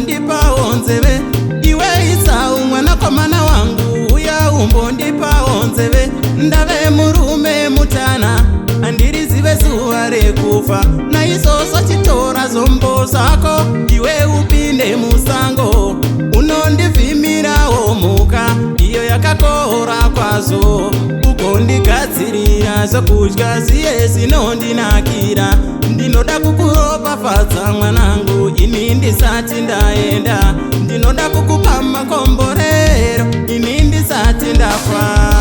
umbondipawo nzeve. Iwe Esau mwanakomana wangu uya umbondipawo nzeve. Ndave murume mutana handirizive zuva rekufa. Naizvozvo chitora zombo zako iwe upinde musango. Unondivhimirawo mhuka iyo yakakora kwazvo, ugondigadzirira zvokudya ziye zinondinakira. Ndinoda kukuropafadza mwanangu ini ndisati ndaenda. Ndinoda kukupa makomborero ini ndisati ndafa.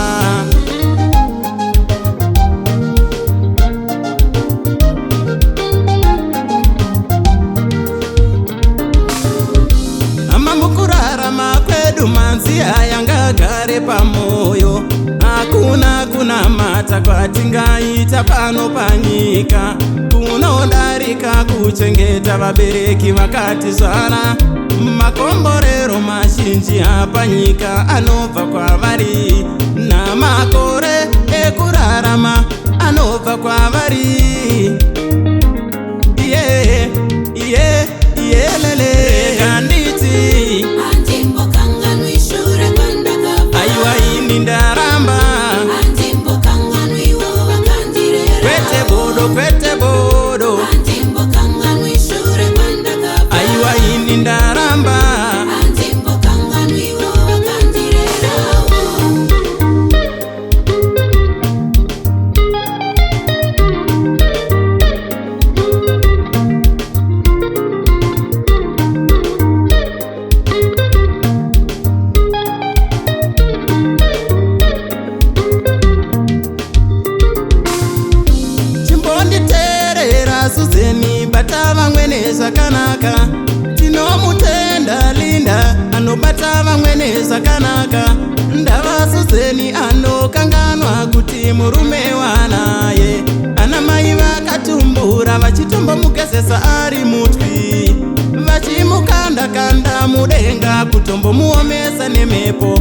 Manzi ayangagare pamoyo, hakuna kunamata kwatingaita pano panyika. Kunodarika kuchengeta vabereki vakatizvara. Makomborero mazhinji apanyika anobva kwavari, namakore ekurarama anobva kwavari. Iye iye iye lele kanditi aiwa ini ndaramba. Kwete bodo kwete bodo aiwa ini ndaramba. Suzeni bata vamwene zvakanaka, tinomutenda Linda anobata vamwene zvakanaka. Ndava Suzeni anokanganwa kuti murume wanaye. Ana mai vakatumbura vachitombomugezesa ari mutwi, vachimukanda-kanda mudenga kutombomuomesa nemhepo.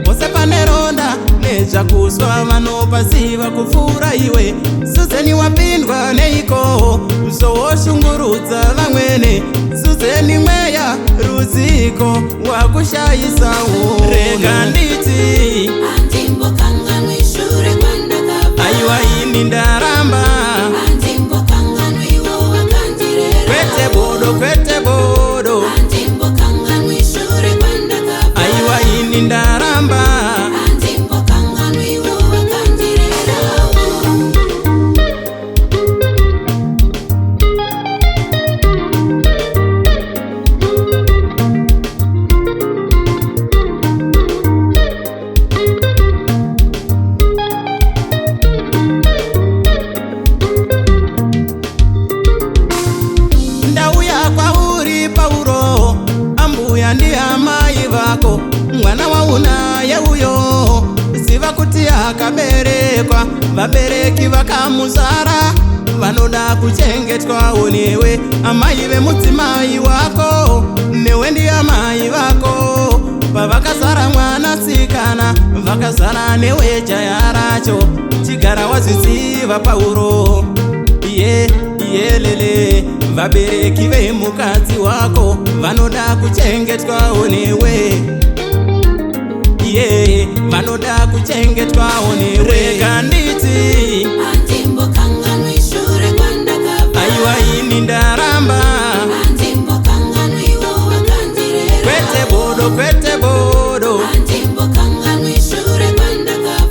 Pose pane ronda nezvakuswa vanopaziva kupfuura iwe. Suzeni wapindwa neiko uzowoshungurudza vamwene. Suzeni mweya rudziko wakushayisawo. Rega nditi aiwa ini ndaramba. Kwete bodo kwete bodo aiwa ini ndaramba. Mwana waunaye uyo ziva kuti akaberekwa, vabereki vakamuzara vanoda kuchengetwawo newe. Amai vemudzimai wako newe ndi amai vako. Pavakazara mwanasikana vakazara newe jaya racho. Chigara wazviziva Pauro. Iye lele vabereki vemukadzi wako vanoda kuchengetwawo newe. Iye vanoda kuchengetwawo newe. Rega nditi aiwa ini ndaramba. Kwete bodo kwete bodo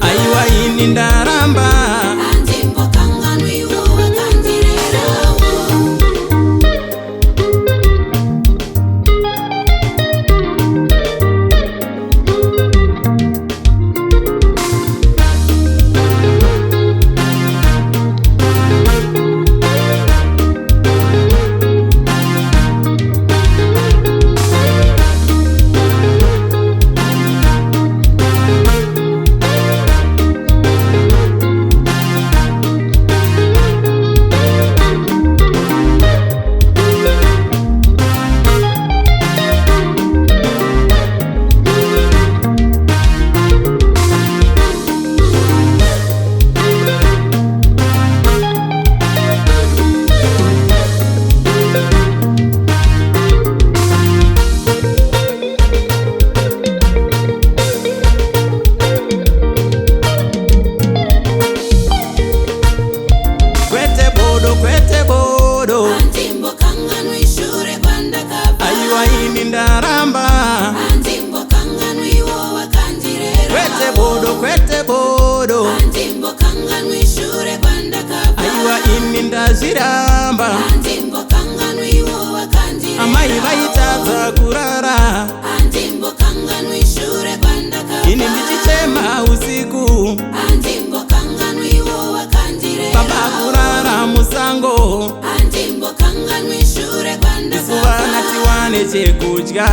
aiwa ini ndaramba. chekudya.